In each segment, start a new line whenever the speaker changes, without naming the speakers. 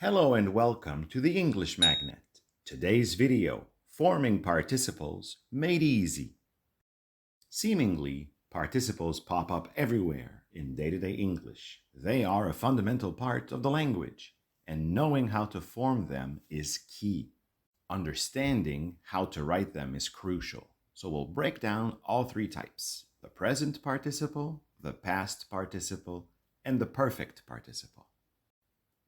Hello and welcome to the English Magnet. Today's video, Forming Participles Made Easy. Seemingly, participles pop up everywhere in day-to-day English. They are a fundamental part of the language, and knowing how to form them is key. Understanding how to write them is crucial. So we'll break down all three types: the present participle, the past participle, and the perfect participle.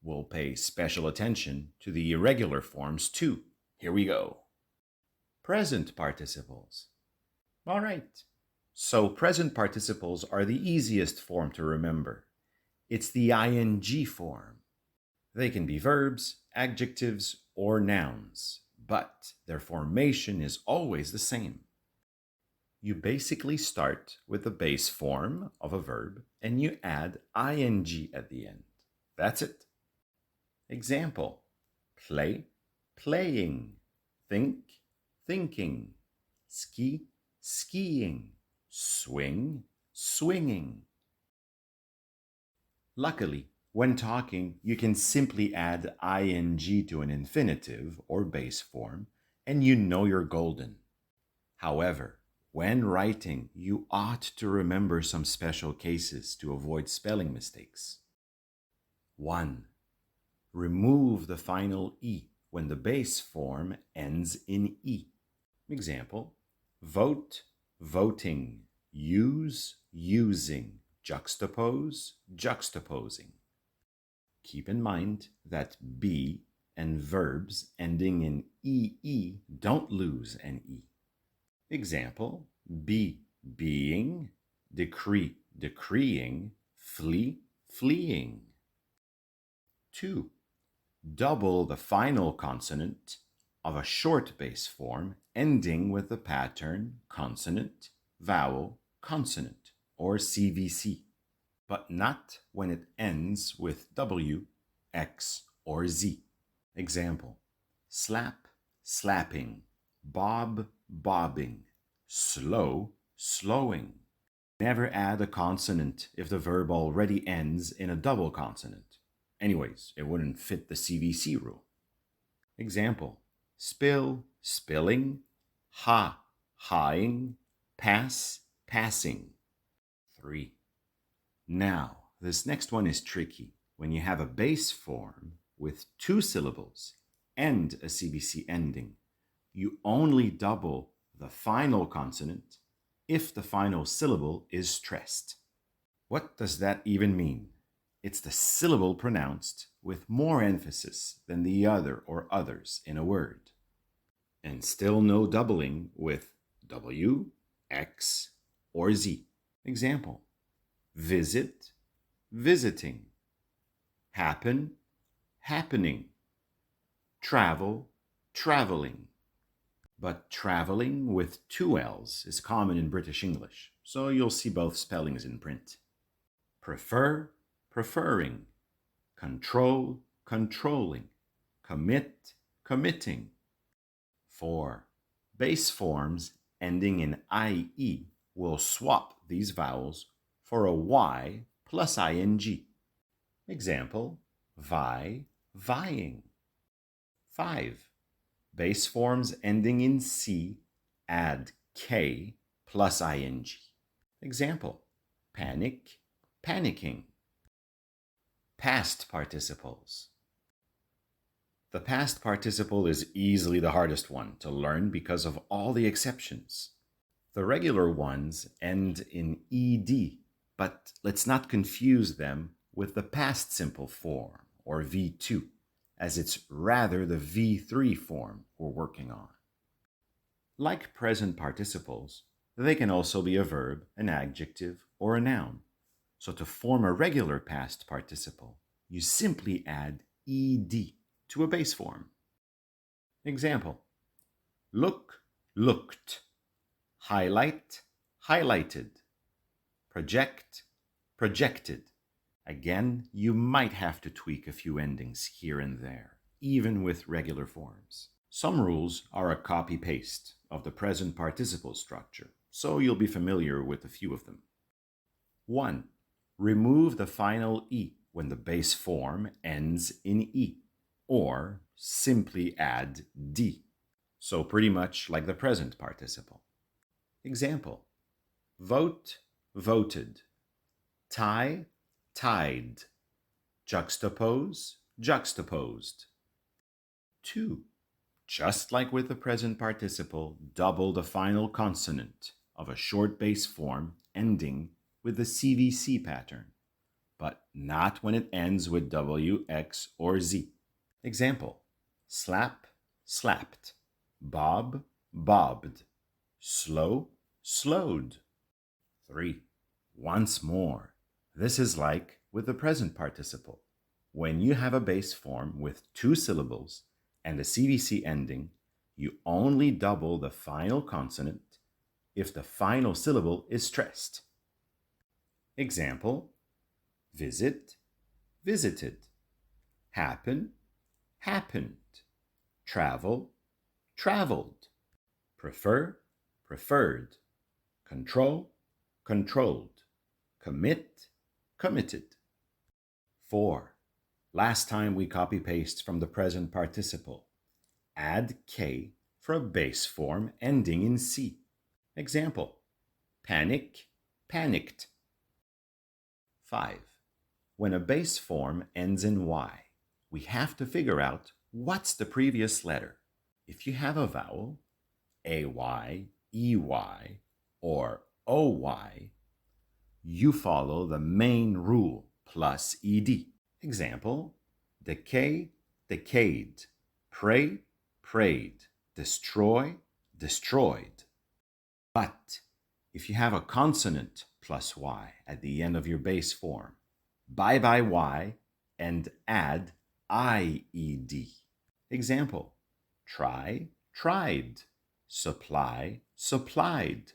We'll pay special attention to the irregular forms too. Here we go. Present participles. All right. So present participles are the easiest form to remember. It's the ing form. They can be verbs, adjectives, or nouns, but their formation is always the same. You basically start with the base form of a verb and you add ing at the end. That's it. Example: play, playing, think, thinking, ski, skiing, swing, swinging. Luckily, when talking, you can simply add ing to an infinitive or base form, and you know you're golden. However, when writing, you ought to remember some special cases to avoid spelling mistakes. 1. Remove the final E when the base form ends in E. Example: vote, voting, use, using, juxtapose, juxtaposing. Keep in mind that be and verbs ending in ee don't lose an E. Example: be, being, decree, decreeing, flee, fleeing. 2. Double the final consonant of a short base form ending with the pattern consonant, vowel, consonant, or CVC, but not when it ends with W, X, or Z. Example: slap, slapping, bob, bobbing, slow, slowing. Never add a consonant if the verb already ends in a double consonant. Anyways, it wouldn't fit the CVC rule. Example: spill, spilling, ha, haing, pass, passing. 3. Now, this next one is tricky. When you have a base form with 2 syllables and a CVC ending, you only double the final consonant if the final syllable is stressed. What does that even mean? It's the syllable pronounced with more emphasis than the other or others in a word. And still no doubling with W, X, or Z. Example: visit, visiting, happen, happening, travel, traveling. But traveling with 2 L's is common in British English, so you'll see both spellings in print. Prefer, preferring, control, controlling, commit, committing. 4. Base forms ending in IE will swap these vowels for a Y plus ing. Example: vie, vying. 5. Base forms ending in C add K plus ing. Example: panic, panicking. Past participles. The past participle is easily the hardest one to learn because of all the exceptions. The regular ones end in ed, but let's not confuse them with the past simple form, or V2, as it's rather the V3 form we're working on. Like present participles, they can also be a verb, an adjective, or a noun. So to form a regular past participle, you simply add ed to a base form. Example: look, looked, highlight, highlighted, project, projected. Again, you might have to tweak a few endings here and there, even with regular forms. Some rules are a copy-paste of the present participle structure, so you'll be familiar with a few of them. 1. Remove the final E when the base form ends in E. or simply add d. So pretty much like the present participle. Example: vote, voted. Tie, tied. Juxtapose, juxtaposed. 2. Just like with the present participle, double the final consonant of a short base form ending with the CVC pattern, but not when it ends with W, X, or Z. Example: slap, slapped. Bob, bobbed. Slow, slowed. 3. Once more. This is like with the present participle. When you have a base form with 2 syllables and a CVC ending, you only double the final consonant if the final syllable is stressed. Example: visit, visited. Happen, happened. Travel, traveled. Prefer, preferred. Control, controlled. Commit, committed. 4. Last time we copy-paste from the present participle. Add K for a base form ending in C. Example: panic, panicked. 5. When a base form ends in Y, we have to figure out what's the previous letter. If you have a vowel, AY, EY, or OY, you follow the main rule plus ED. Example: decay, decayed. Pray, prayed. Destroy, destroyed. But if you have a consonant plus Y at the end of your base form, bye-bye Y and add IED. Example: try, tried. Supply, supplied.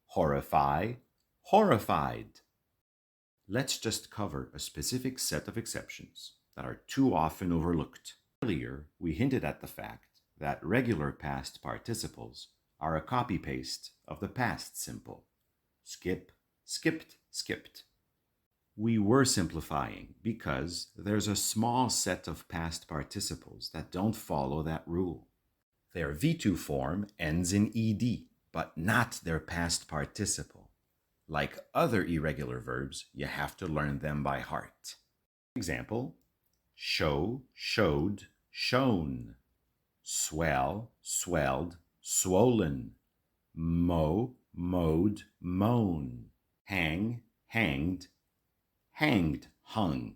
Horrify, horrified. Let's just cover a specific set of exceptions that are too often overlooked. Earlier, we hinted at the fact that regular past participles are a copy-paste of the past simple. Skip, skipped, skipped. We were simplifying because there's a small set of past participles that don't follow that rule. Their V2 form ends in ED, but not their past participle. Like other irregular verbs, you have to learn them by heart. Example: show, showed, shown. Swell, swelled, swollen. Mow, mowed, mown. Hang, hanged, hanged, hung.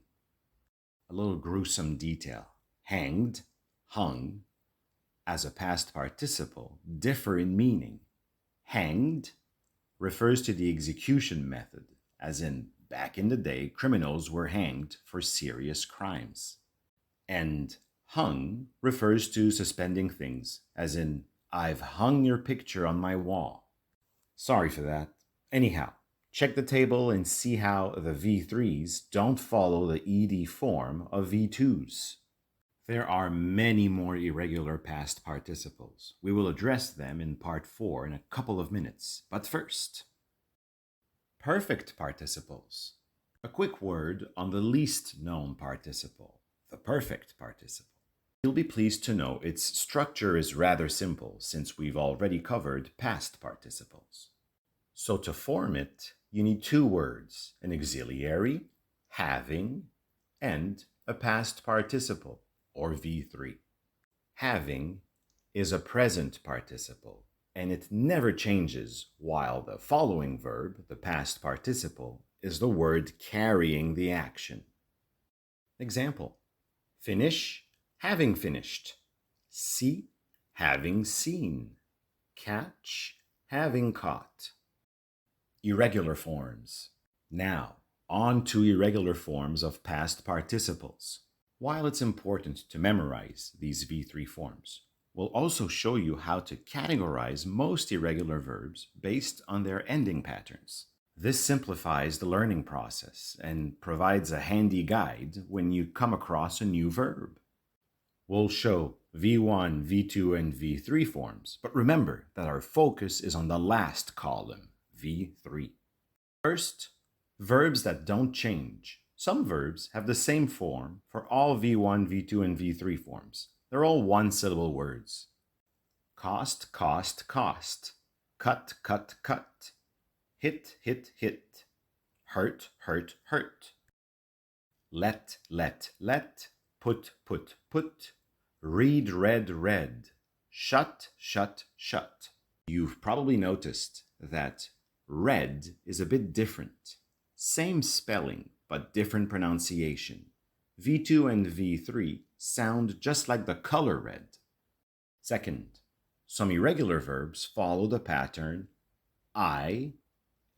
A little gruesome detail. Hanged, hung, as a past participle differ in meaning. Hanged refers to the execution method, as in back in the day, criminals were hanged for serious crimes. And hung refers to suspending things, as in I've hung your picture on my wall. Sorry for that. Anyhow, check the table and see how the V3s don't follow the ED form of V2s. There are many more irregular past participles. We will address them in part 4 in a couple of minutes. But first, perfect participles. A quick word on the least known participle, the perfect participle. You'll be pleased to know its structure is rather simple since we've already covered past participles. So to form it, you need 2 words, an auxiliary, having, and a past participle, or V3. Having is a present participle, and it never changes, while the following verb, the past participle, is the word carrying the action. Example: finish, having finished. See, having seen. Catch, having caught. Irregular forms. Now, on to irregular forms of past participles. While it's important to memorize these V3 forms, we'll also show you how to categorize most irregular verbs based on their ending patterns. This simplifies the learning process and provides a handy guide when you come across a new verb. We'll show V1, V2, and V3 forms, but remember that our focus is on the last column, V3. First, verbs that don't change, Some verbs have the same form for all V1, V2, and V3 forms. They're all one-syllable words. Cost, cost, cost. Cut, cut, cut. Hit, hit, hit. Hurt, hurt, hurt. Let, let, let. Put, put, put. Read, read, read. Shut, shut, shut. You've probably noticed that red is a bit different. Same spelling, but different pronunciation. V2 and V3 sound just like the color red. Second, some irregular verbs follow the pattern I,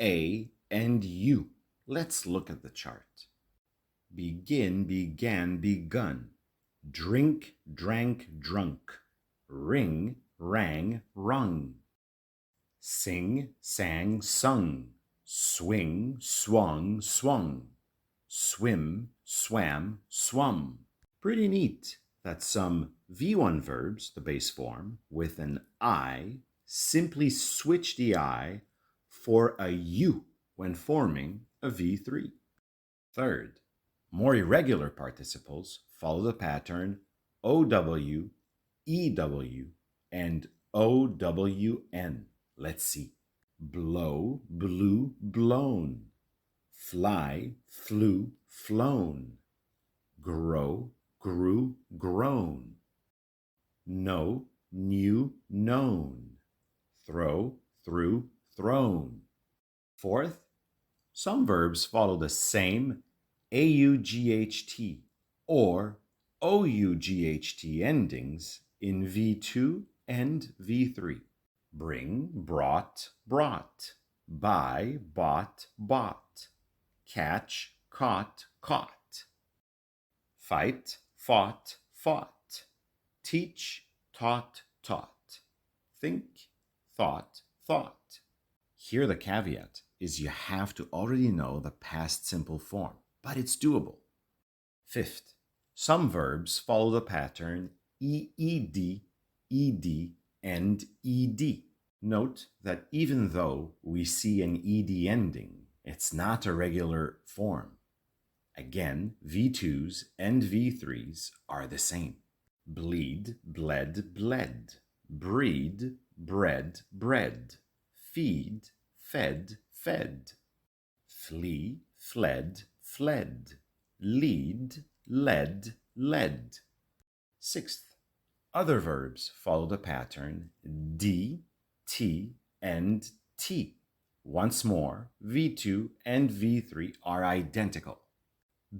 A, and U. Let's look at the chart. Begin, began, begun. Drink, drank, drunk. Ring, rang, rung. Sing, sang, sung. Swing, swung, swung. Swim, swam, swum. Pretty neat that some V1 verbs, the base form, with an I, simply switch the I for a U when forming a V3. Third, more irregular participles follow the pattern OW, EW, and OWN. Let's see. Blow, blew, blown. Fly, flew, flown. Grow, grew, grown. Know, knew, known. Throw, threw, thrown. Fourth, some verbs follow the same AUGHT or OUGHT endings in V2 and V3. Bring, brought, brought. Buy, bought, bought. Catch, caught, caught. Fight, fought, fought. Teach, taught, taught. Think, thought, thought. Here the caveat is you have to already know the past simple form, but it's doable. Fifth, some verbs follow the pattern EED, ED, and ED. Note that even though we see an ED ending, it's not a regular form. Again, V2s and V3s are the same. Bleed, bled, bled. Breed, bred, bred. Feed, fed, fed. Flee, fled, fled. Lead, led, led. Sixth, other verbs follow the pattern D, T, and T. Once more, V2 and V3 are identical.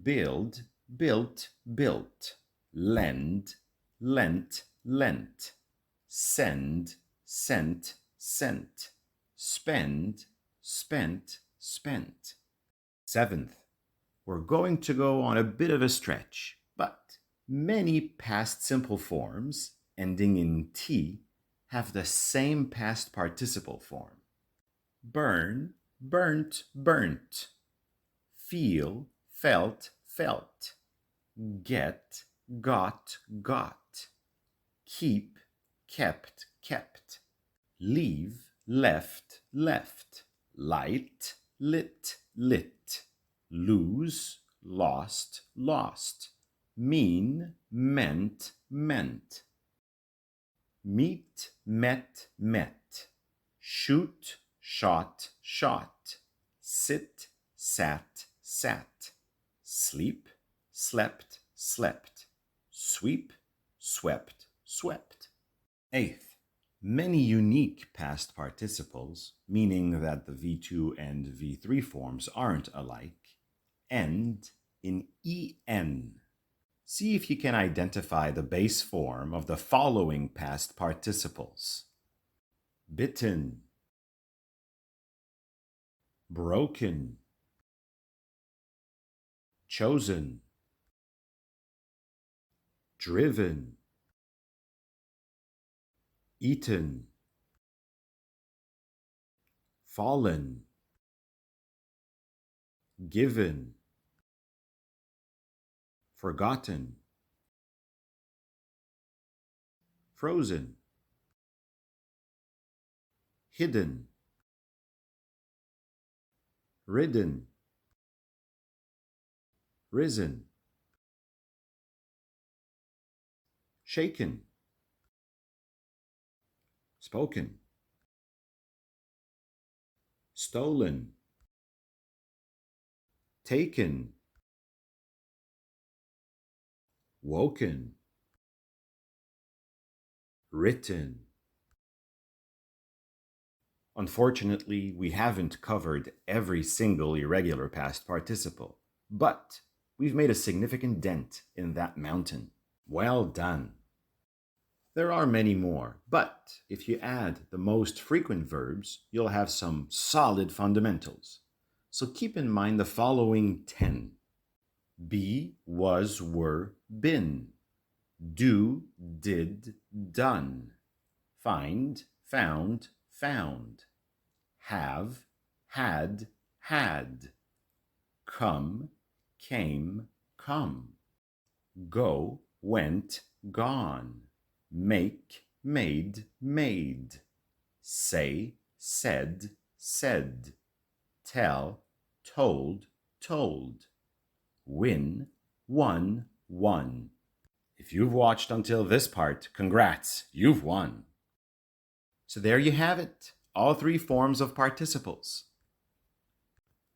Build, built, built. Lend, lent, lent. Send, sent, sent. Spend, spent, spent. Seventh, we're going to go on a bit of a stretch, but many past simple forms ending in T have the same past participle form. Burn, burnt, burnt. Feel, felt, felt. Get, got, got. Keep, kept, kept. Leave, left, left. Light, lit, lit. Lose, lost, lost. Mean, meant, meant. Meet, met, met. Shoot, shot, shot. Sit, sat, sat. Sleep, slept, slept. Sweep, swept, swept. Eighth, many unique past participles, meaning that the V2 and V3 forms aren't alike, end in en. See if you can identify the base form of the following past participles. Bitten, broken, chosen, driven, eaten, fallen, given, forgotten, frozen, hidden, ridden, risen, shaken, spoken, stolen, taken, woken, written. Unfortunately, we haven't covered every single irregular past participle, but we've made a significant dent in that mountain. Well done! There are many more, but if you add the most frequent verbs, you'll have some solid fundamentals. So keep in mind the following 10. Be, was, were, been. Do, did, done. Find, found, found. Have, had, had. Come, came, come. Go, went, gone. Make, made, made. Say, said, said. Tell, told, told. Win, won, won. If you've watched until this part, congrats, you've won. So there you have it, all three forms of participles.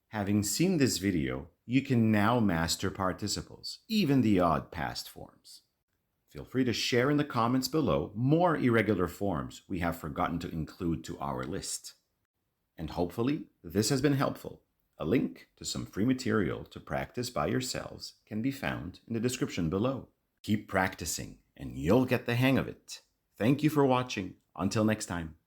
Having seen this video, you can now master participles, even the odd past forms. Feel free to share in the comments below more irregular forms we have forgotten to include to our list. And hopefully, this has been helpful. A link to some free material to practice by yourselves can be found in the description below. Keep practicing, and you'll get the hang of it. Thank you for watching. Until next time.